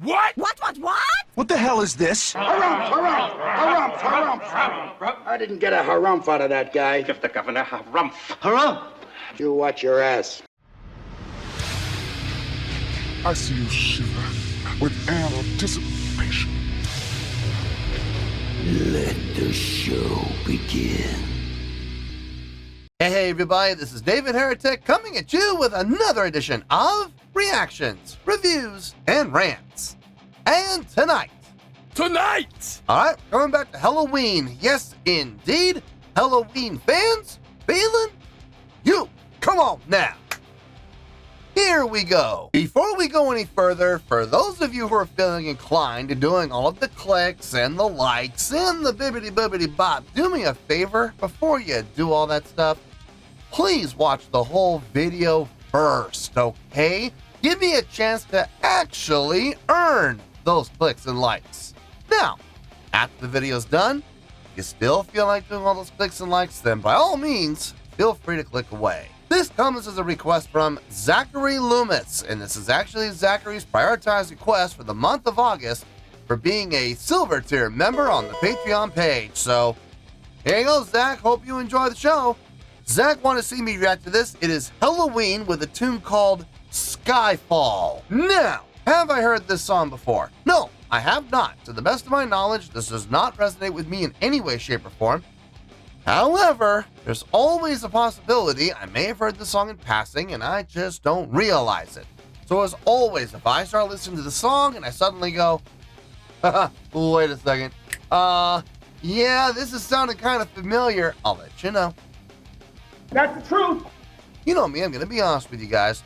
What? What? What the hell is this? Harumph. I didn't get a harumph out of that guy. Give the governor harumph. Harumph! You watch your ass. I see you shiver with anticipation. Let the show begin. Hey everybody, this is David Heretic coming at you with another edition of Reactions, Reviews, and Rants. And tonight, alright, coming back to Helloween, yes indeed, Helloween fans feeling you. Come on now. Here we go. Before we go any further, for those of you who are feeling inclined to doing all of the clicks and the likes and the bibbity bop, do me a favor before you do all that stuff. Please watch the whole video first, okay? Give me a chance to actually earn those clicks and likes. Now, after the video's done, you still feel like doing all those clicks and likes, then by all means, feel free to click away. This comes as a request from Zachary Loomis, and this is actually Zachary's prioritized request for the month of August for being a silver tier member on the Patreon page. So, here you go, Zach. Hope you enjoy the show. Zach wanted to see me react to this. It is Helloween with a tune called Skyfall. Now, have I heard this song before? No, I have not. To the best of my knowledge, this does not resonate with me in any way, shape, or form. However, there's always a possibility I may have heard the song in passing and I just don't realize it. So as always, if I start listening to the song and I suddenly go, wait a second, yeah, this is sounding kind of familiar, I'll let you know. That's the truth. You know me, I'm going to be honest with you guys.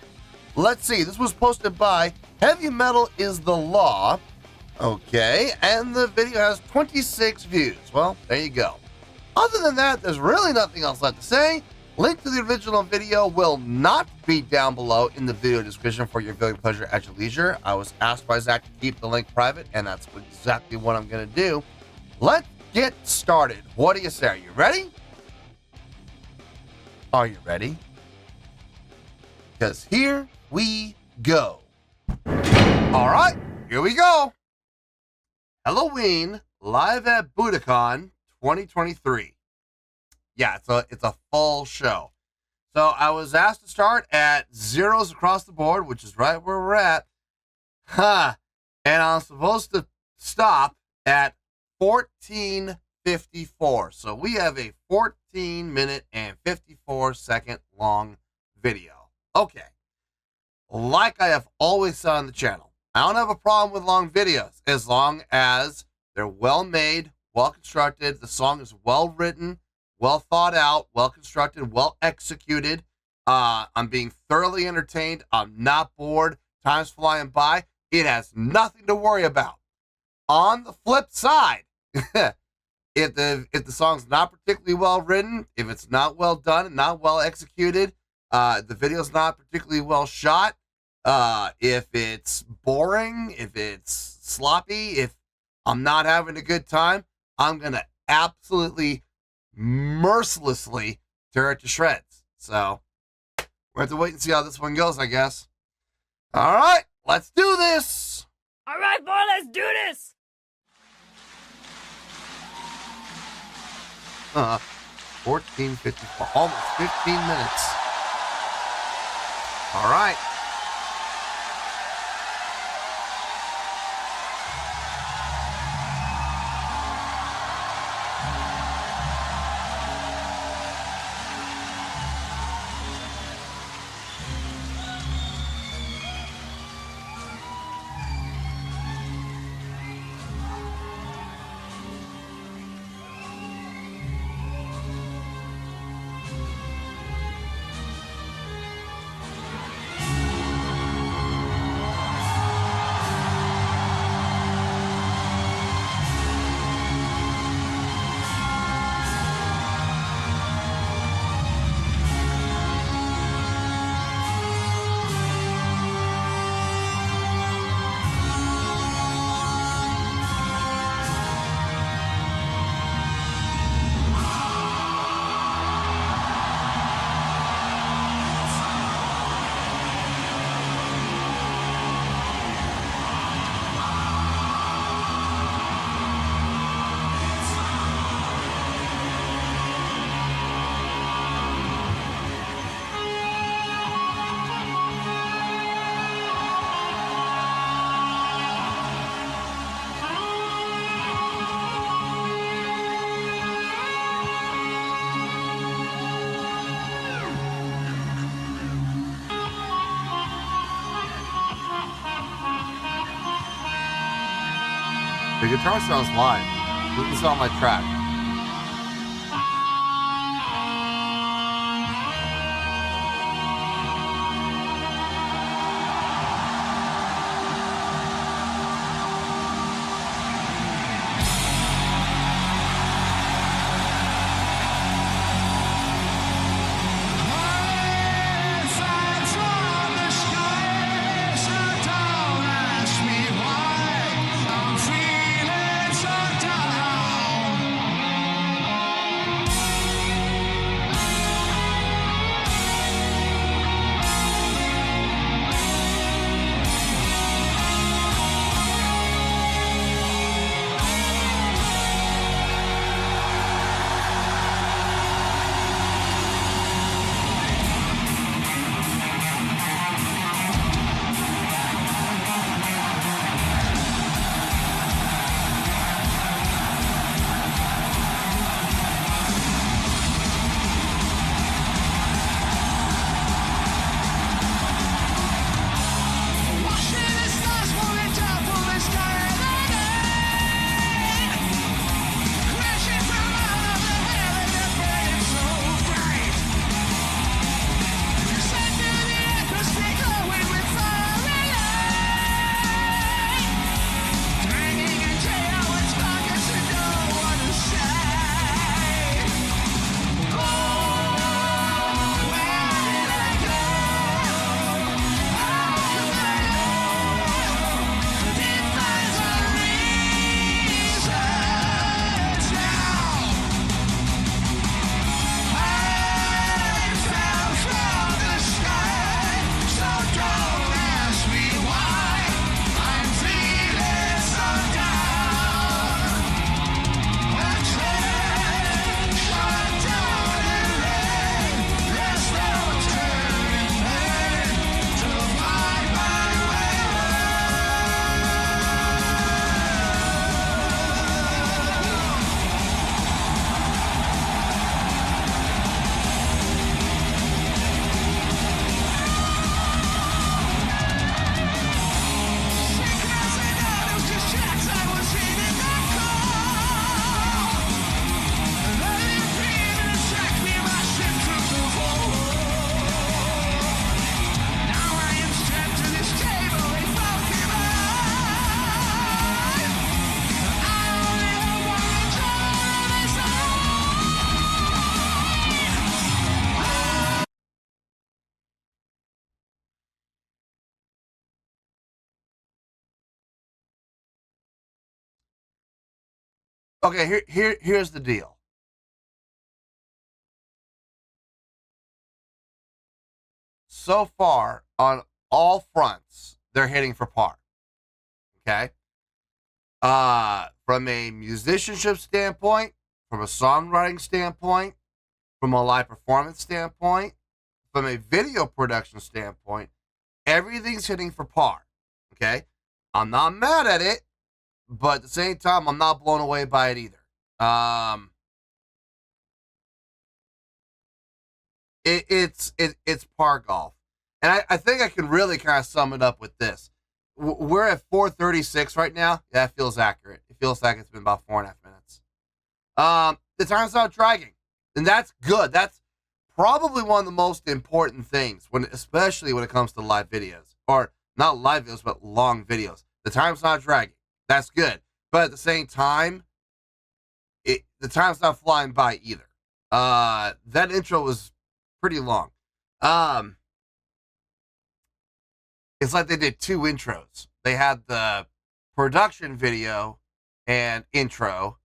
Let's see, this was posted by Heavy Metal is the Law. Okay, and the video has 26 views. Well, there you go. Other than that, there's really nothing else left to say. Link to the original video will not be down below in the video description for your viewing pleasure at your leisure. I was asked by Zach to keep the link private, and that's exactly what I'm going to do. Let's get started. What do you say? Are you ready? Are you ready? Because here we go. All right, here we go. Helloween live at Budokan 2023. Yeah, it's a fall show. So I was asked to start at zeros across the board, which is right where we're at. And I'm supposed to stop at 14:54. So we have a 14-minute and 54-second long video. Okay. Like I have always said on the channel, I don't have a problem with long videos as long as they're well made, well constructed, the song is well written, well thought out, well constructed, well executed. I'm being thoroughly entertained. I'm not bored. Time's flying by. It has nothing to worry about. On the flip side, if the song's not particularly well written, if it's not well done and not well executed, the video's not particularly well shot, if it's boring, if it's sloppy, if I'm not having a good time, I'm going to absolutely, mercilessly tear it to shreds. So, we're going to have to wait and see how this one goes, I guess. All right, let's do this. All right, boy, let's do this. 14:54, almost 15 minutes. All right. The guitar sounds live. This is on my track. Okay, here's the deal. So far, on all fronts, they're hitting for par. Okay? From a musicianship standpoint, from a songwriting standpoint, from a live performance standpoint, from a video production standpoint, everything's hitting for par. Okay? I'm not mad at it, but at the same time, I'm not blown away by it either. It's par golf. And I think I can really kind of sum it up with this. We're at 4:36 right now. Yeah, that feels accurate. It feels like it's been about 4.5 minutes. The time's not dragging. And that's good. That's probably one of the most important things, especially when it comes to live videos. Or not live videos, but long videos. The time's not dragging. That's good. But at the same time, the time's not flying by either. That intro was pretty long. It's like they did two intros. They had the production video and intro,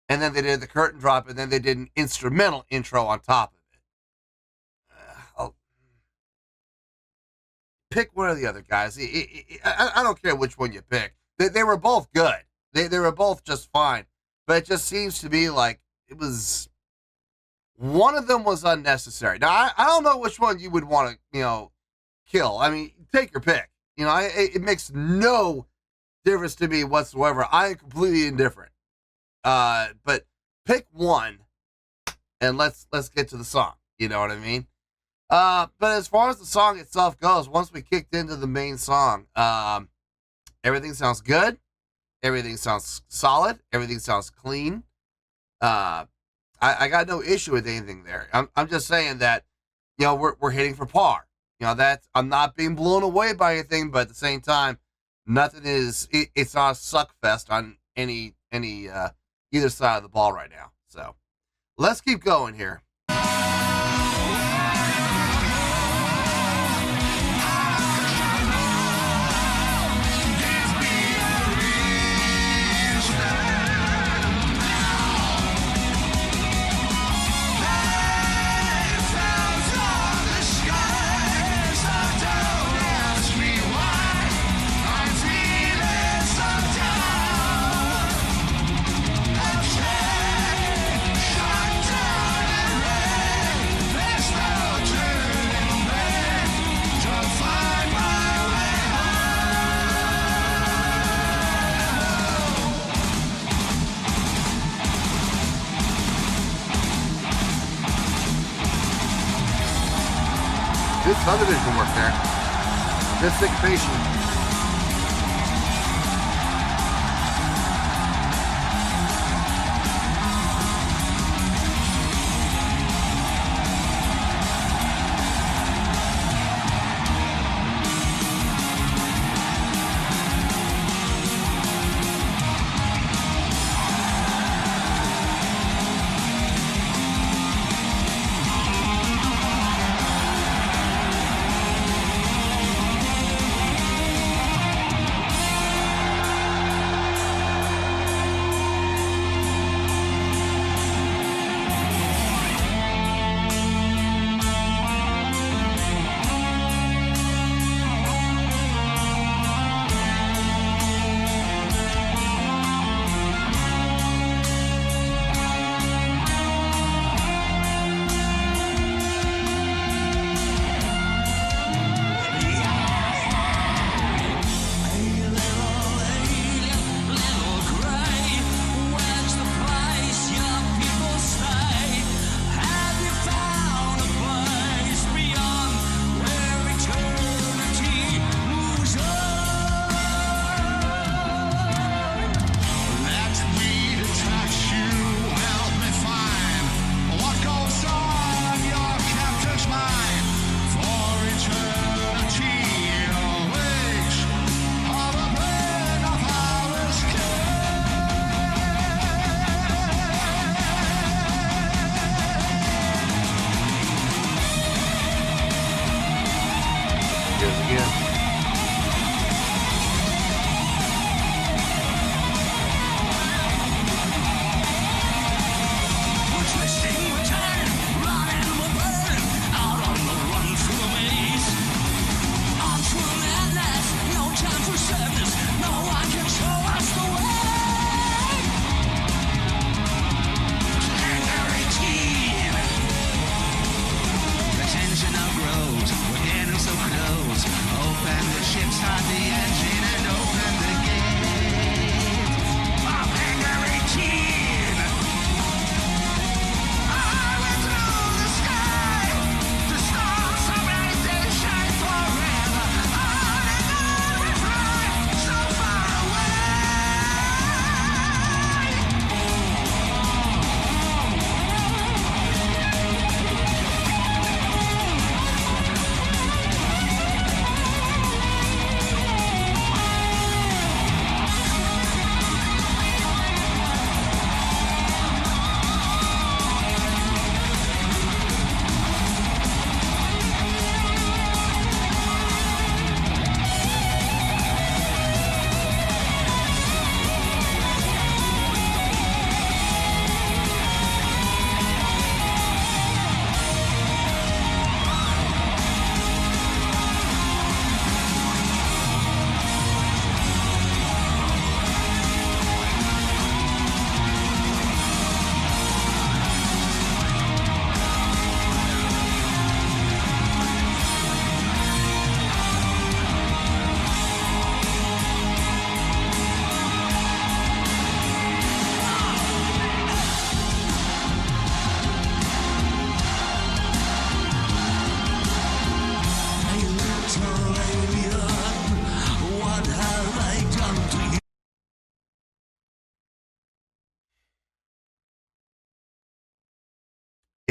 and then they did the curtain drop, and then they did an instrumental intro on top of it. Pick one of the other guys. I don't care which one you pick. They were both good. They were both just fine. But it just seems to be like it was... One of them was unnecessary. Now, I don't know which one you would want to, kill. I mean, take your pick. It makes no difference to me whatsoever. I am completely indifferent. But pick one, and let's get to the song. You know what I mean? But as far as the song itself goes, once we kicked into the main song, everything sounds good. Everything sounds solid. Everything sounds clean. I got no issue with anything there. I'm just saying that, you know, we're hitting for par. You know, that I'm not being blown away by anything, but at the same time, nothing is. It's not a suck fest on any either side of the ball right now. So let's keep going here. Good subdivision work there. Good syncopation.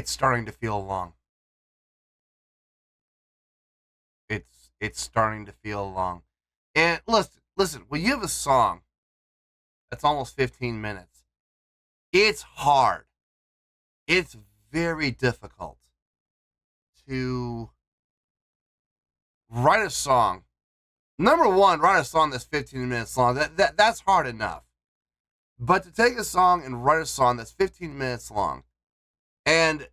it's starting to feel long. It's starting to feel long. And listen, when you have a song that's almost 15 minutes, it's hard. It's very difficult to write a song. Number one, write a song that's 15 minutes long. That's hard enough. But to take a song and write a song that's 15 minutes long and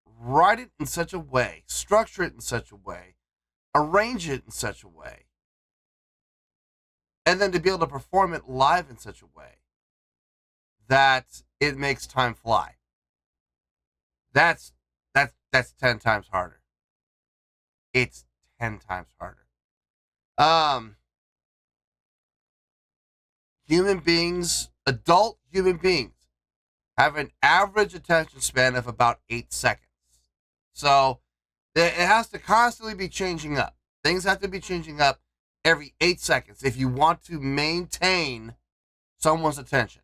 write it in such a way, structure it in such a way, arrange it in such a way, and then to be able to perform it live in such a way that it makes time fly. That's 10 times harder. It's 10 times harder. Human beings, adult human beings, have an average attention span of about 8 seconds. So it has to constantly be changing up. Things have to be changing up every 8 seconds if you want to maintain someone's attention.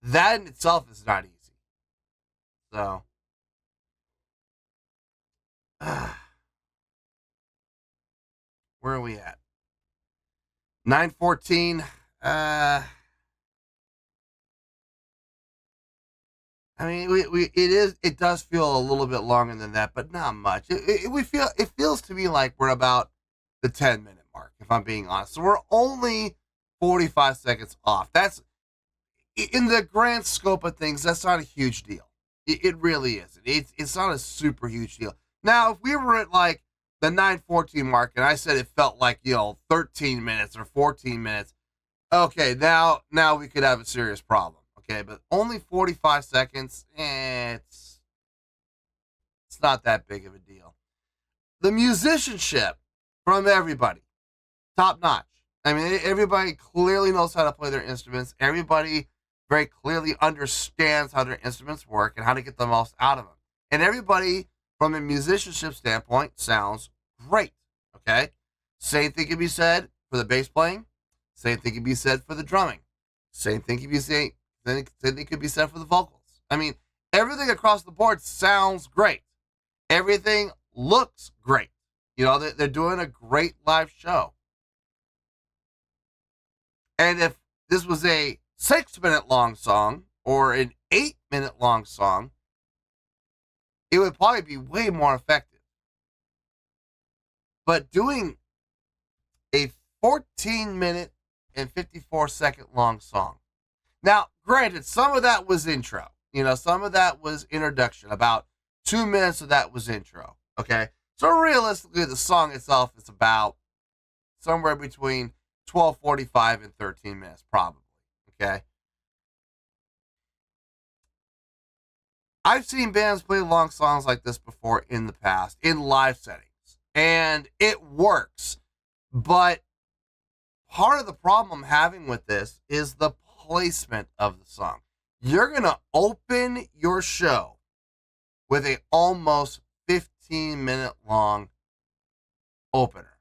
That in itself is not easy. So, where are we at? 9:14. I mean, it does feel a little bit longer than that, but not much. It feels to me like we're about the 10-minute mark, if I'm being honest. So we're only 45 seconds off. That's, in the grand scope of things, that's not a huge deal. It really isn't. It's not a super huge deal. Now, if we were at like the 9:14 mark and I said it felt like, 13 minutes or 14 minutes, okay, now we could have a serious problem. Okay, but only 45 seconds, it's not that big of a deal. The musicianship from everybody, top notch. I mean, everybody clearly knows how to play their instruments. Everybody very clearly understands how their instruments work and how to get the most out of them. And everybody, from a musicianship standpoint, sounds great, okay? Same thing can be said for the bass playing. Same thing can be said for the drumming. Same thing can be said. Then it could be said for the vocals. I mean, everything across the board sounds great. Everything looks great. They're doing a great live show. And if this was a 6-minute long song or an 8-minute long song, it would probably be way more effective. But doing a 14-minute and 54-second long song. Now, granted, some of that was intro. Some of that was introduction. About 2 minutes of that was intro. Okay? So realistically, the song itself is about somewhere between 12:45 and 13 minutes, probably. Okay? I've seen bands play long songs like this before in the past, in live settings. And it works. But part of the problem I'm having with this is the placement of the song. You're going to open your show with a almost 15-minute long opener.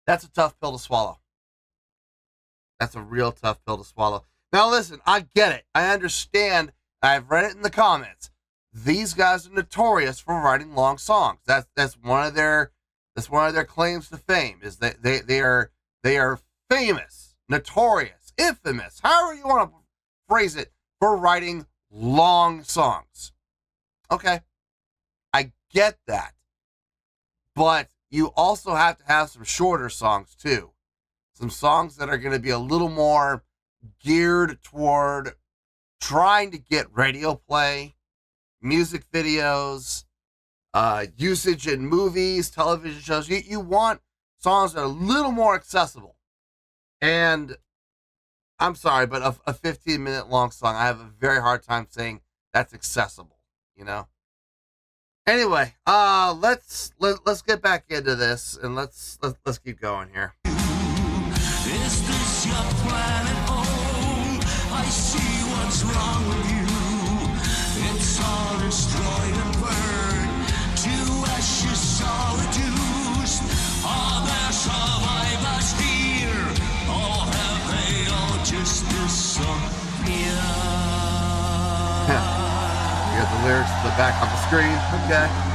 That's a tough pill to swallow. That's a real tough pill to swallow. Now listen, I get it. I understand. I've read it in the comments. These guys are notorious for writing long songs. That's one of their claims to fame, is that they are famous, notorious, infamous, however you want to phrase it, for writing long songs. Okay, I get that. But you also have to have some shorter songs too. Some songs that are going to be a little more geared toward trying to get radio play, music videos, usage in movies, television shows. You want songs that are a little more accessible. And I'm sorry, but a 15-minute long song, I have a very hard time saying that's accessible, Anyway, let's get back into this and let's keep going here. Is this your plan at all? I see what's wrong with you. It's all destroyed and burned to ashes, all reduced. Are there survivors here? Or have they all just lyrics to the back on the screen. Okay.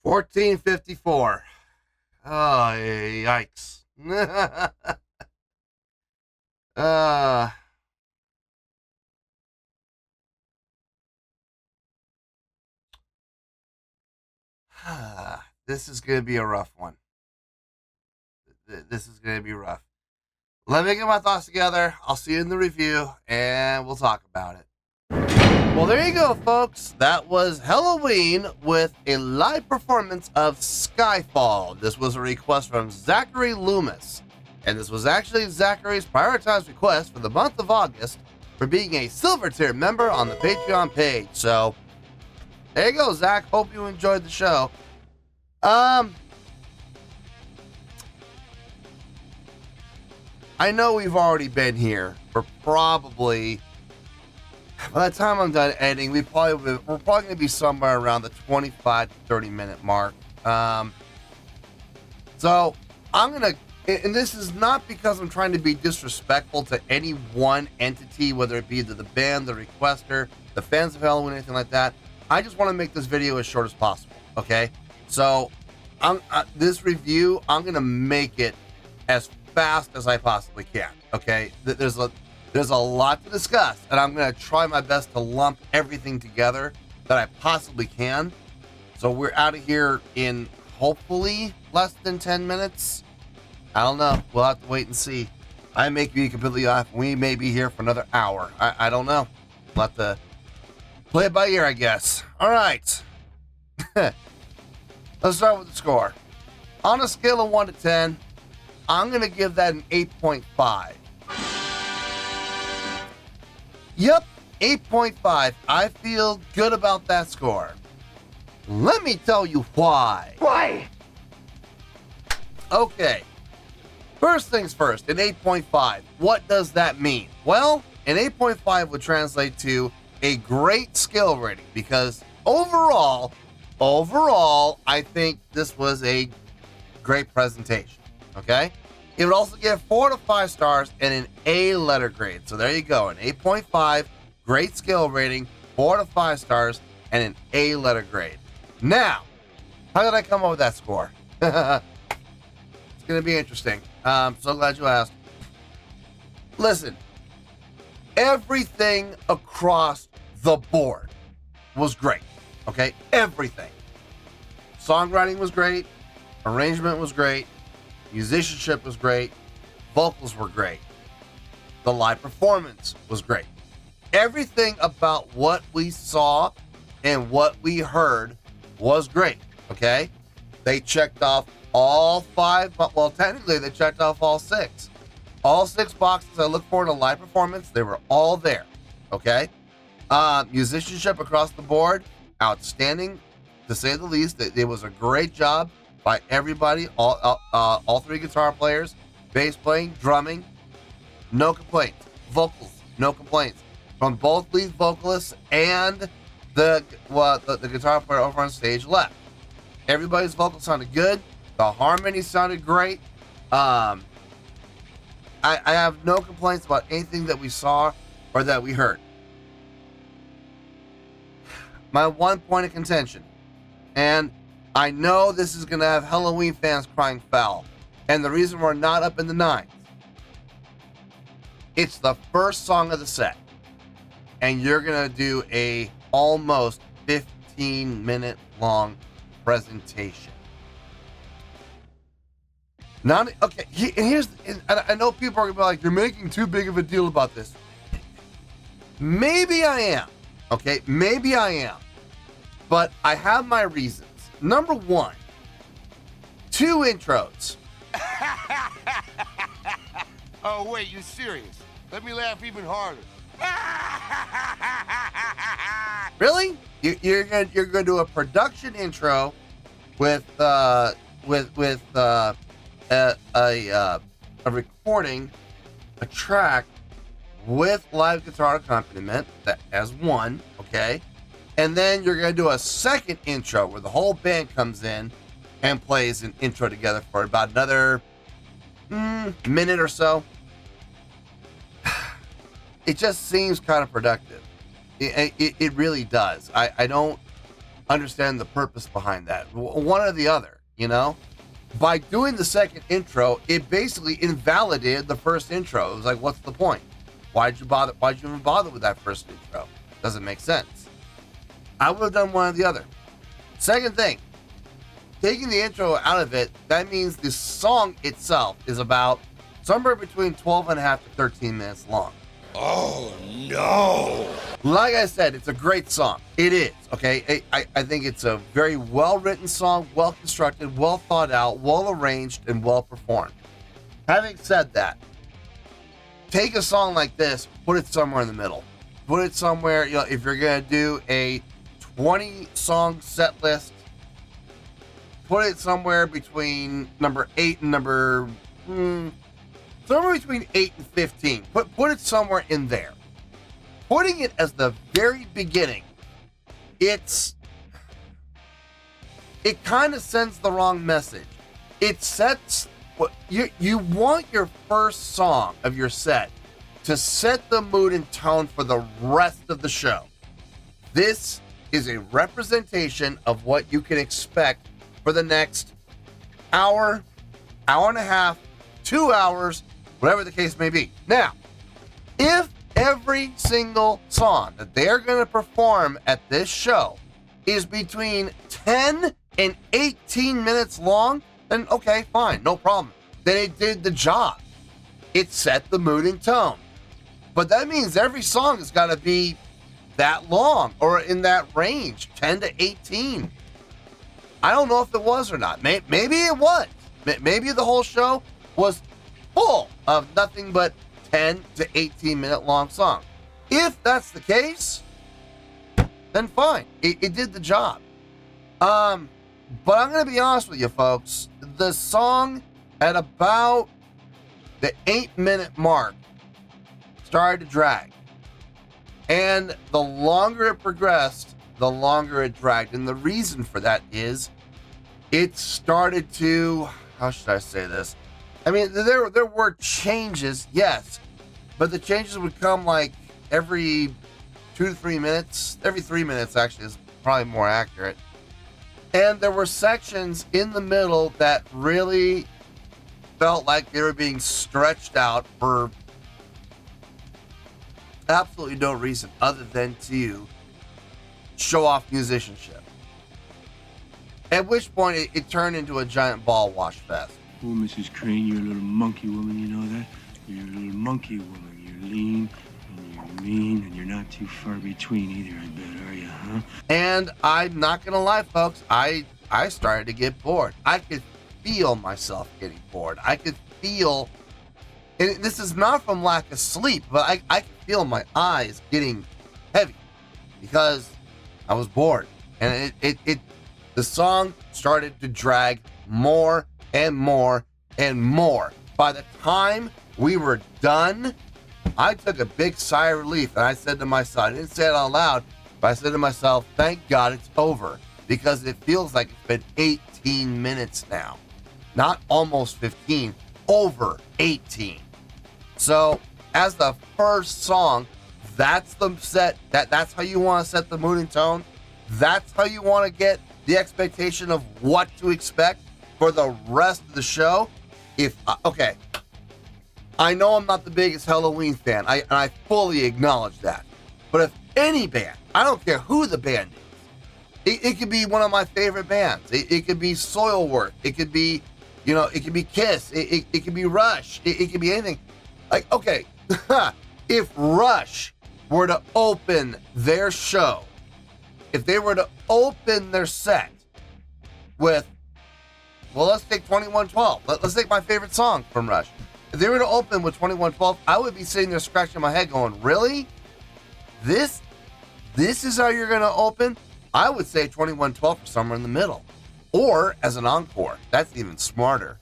1454. Oh, yikes. This is going to be a rough one. This is going to be rough. Let me get my thoughts together. I'll see you in the review, and we'll talk about it. Well, there you go, folks. That was Helloween with a live performance of Skyfall. This was a request from Zachary Loomis, and this was actually Zachary's prioritized request for the month of August for being a silver tier member on the Patreon page. So, there you go, Zach. Hope you enjoyed the show. I know we've already been here for probably, by the time I'm done editing, we're probably going to be somewhere around the 25 to 30 minute mark. So I'm going to, and this is not because I'm trying to be disrespectful to any one entity, whether it be the band, the requester, the fans of Helloween, anything like that. I just want to make this video as short as possible. Okay. So this review, I'm going to make it as fast as I possibly can. Okay. There's a lot to discuss, and I'm going to try my best to lump everything together that I possibly can. So we're out of here in hopefully less than 10 minutes. I don't know. We'll have to wait and see. I may be completely off. We may be here for another hour. I don't know. We'll have to play it by ear, I guess. All right. Let's start with the score. On a scale of 1 to 10, I'm going to give that an 8.5. Yep, 8.5. I feel good about that score. Let me tell you why. Why? Okay. First things first, an 8.5. What does that mean? Well, an 8.5 would translate to a great skill rating because overall, I think this was a great presentation. Okay? It would also give 4 to 5 stars and an A letter grade. So there you go, an 8.5, great skill rating, 4 to 5 stars, and an A letter grade. Now, how did I come up with that score? It's going to be interesting. So glad you asked. Listen, everything across the board was great. Okay? Everything. Songwriting was great. Arrangement was great. Musicianship was great. Vocals were great. The live performance was great. Everything about what we saw and what we heard was great. Okay? They checked off all 5, well, technically they checked off all 6. All 6 boxes I look for in a live performance, they were all there. Okay? Musicianship across the board, outstanding, to say the least. It was a great job by everybody, all 3 guitar players, bass playing, drumming, no complaints. Vocals, no complaints. From both lead vocalists and the guitar player over on stage left. Everybody's vocals sounded good. The harmony sounded great. I have no complaints about anything that we saw or that we heard. My one point of contention, and I know this is going to have Helloween fans crying foul, and the reason we're not up in the 9s, it's the first song of the set, and you're going to do a almost 15-minute long presentation. Not okay. And I know people are going to be like, "You're making too big of a deal about this." Maybe I am. Okay, maybe I am, but I have my reasons. Number 1, 2 intros. Oh, wait, you serious? Let me laugh even harder. Really? You're gonna do a production intro with a recording, a track with live guitar accompaniment that as one, okay? And then you're going to do a second intro where the whole band comes in and plays an intro together for about another minute or so. It just seems kind of productive. It really does. I don't understand the purpose behind that. One or the other, you know? By doing the second intro, it basically invalidated the first intro. It was like, what's the point? Why'd you even bother with that first intro? Doesn't make sense. I would have done one or the other. Second thing, taking the intro out of it, that means the song itself is about somewhere between 12 and a half to 13 minutes long. Oh, no. Like I said, it's a great song. It is, okay? I think it's a very well-written song, well-constructed, well-thought out, well-arranged, and well-performed. Having said that, take a song like this, put it somewhere in the middle. Put it somewhere, you know, if you're going to do a 20-song set list, put it somewhere between number 8 and somewhere between 8 and 15. Put it somewhere in there. Putting it as the very beginning, it kind of sends the wrong message. It sets what you want your first song of your set to set the mood and tone for the rest of the show. This is a representation of what you can expect for the next hour, hour and a half, 2 hours, whatever the case may be. Now, if every single song that they're going to perform at this show is between 10 and 18 minutes long, then okay, fine, no problem. Then it did the job. It set the mood and tone. But that means every song has got to be that long or in that range, 10 to 18. I don't know if it was or not. Maybe it was. Maybe the whole show was full of nothing but 10 to 18 minute long song. If that's the case, then fine. It did the job. But I'm going to be honest with you folks. The song at about the 8-minute mark started to drag. And the longer it progressed, the longer it dragged. And the reason for that is it started to, how should I say this? I mean, there were changes, yes, but the changes would come like every 2 to 3 minutes. Every 3 minutes, actually, is probably more accurate. And there were sections in the middle that really felt like they were being stretched out for absolutely no reason other than to show off musicianship. At which point, it turned into a giant ball wash fest. Oh, Mrs. Crane, you're a little monkey woman, you know that? You're a little monkey woman. You're lean, and you're mean, and you're not too far between either, I bet, are you, huh? And I'm not gonna lie, folks, I started to get bored. I could feel myself getting bored. I could feel, and this is not from lack of sleep, but I could feel my eyes getting heavy because I was bored. And the song started to drag more and more and more. By the time we were done, I took a big sigh of relief and I said to myself, I didn't say it out loud, but I said to myself, thank God it's over, because it feels like it's been 18 minutes now. Not almost 15, over 18. So as the first song, that's the set, that's how you want to set the mood and tone. That's how you want to get the expectation of what to expect for the rest of the show. Okay, I know I'm not the biggest Helloween fan, and I fully acknowledge that. But if any band, I don't care who the band is, it could be one of my favorite bands. It could be Soilwork. It could be, it could be Kiss. It could be Rush. It could be anything. Like, okay, if Rush were to open their show, if they were to open their set with, well, let's take 2112. Let's take my favorite song from Rush. If they were to open with 2112, I would be sitting there scratching my head going, really? This is how you're going to open? I would say 2112 for somewhere in the middle. Or as an encore. That's even smarter.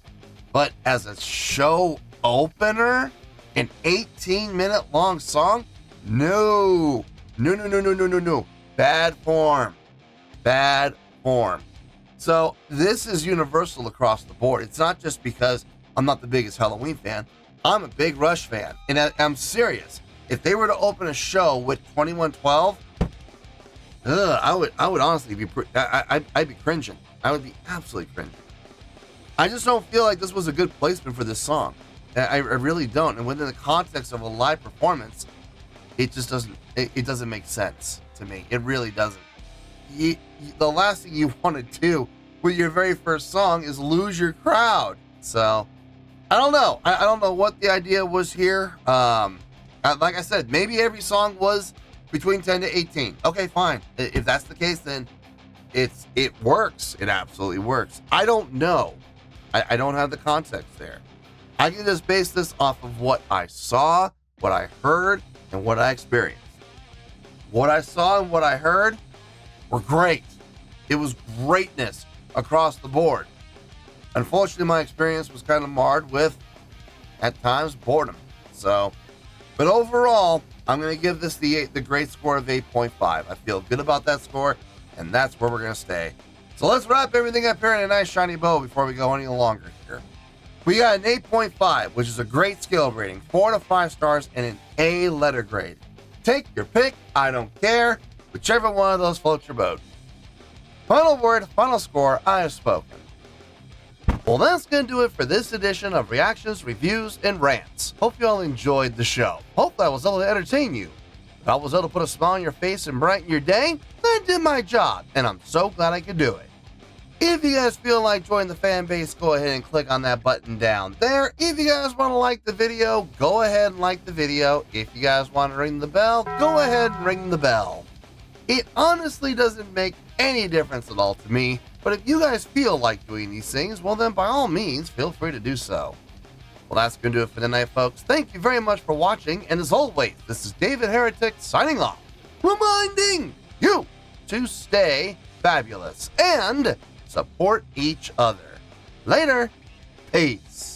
But as a show opener, an 18-minute long song? No. No. Bad form. Bad form. So this is universal across the board. It's not just because I'm not the biggest Helloween fan. I'm a big Rush fan. And I'm serious. If they were to open a show with 2112, I would honestly be, I'd be cringing. I would be absolutely cringing. I just don't feel like this was a good placement for this song. I really don't. And within the context of a live performance, it just doesn't, it doesn't make sense to me. It really doesn't. The last thing you want to do with your very first song is lose your crowd. So, I don't know. I don't know what the idea was here. Like I said, maybe every song was between 10 to 18. Okay, fine. If that's the case, then it works. It absolutely works. I don't know. I don't have the context there. I can just base this off of what I saw, what I heard, and what I experienced. What I saw and what I heard were great. It was greatness across the board. Unfortunately, my experience was kind of marred with, at times, boredom. So, but overall, I'm going to give this the great score of 8.5. I feel good about that score, and that's where we're going to stay. So let's wrap everything up here in a nice shiny bow before we go any longer here. We got an 8.5, which is a great skill rating, 4 to 5 stars, and an A letter grade. Take your pick, I don't care, whichever one of those floats your boat. Final word, final score, I have spoken. Well, that's going to do it for this edition of Reactions, Reviews, and Rants. Hope you all enjoyed the show. Hope I was able to entertain you. If I was able to put a smile on your face and brighten your day, then I did my job, and I'm so glad I could do it. If you guys feel like joining the fan base, go ahead and click on that button down there. If you guys want to like the video, go ahead and like the video. If you guys want to ring the bell, go ahead and ring the bell. It honestly doesn't make any difference at all to me, but if you guys feel like doing these things, well then by all means, feel free to do so. Well, that's going to do it for tonight, folks. Thank you very much for watching, and as always, this is David Heretic signing off, reminding you to stay fabulous and support each other. Later. Peace.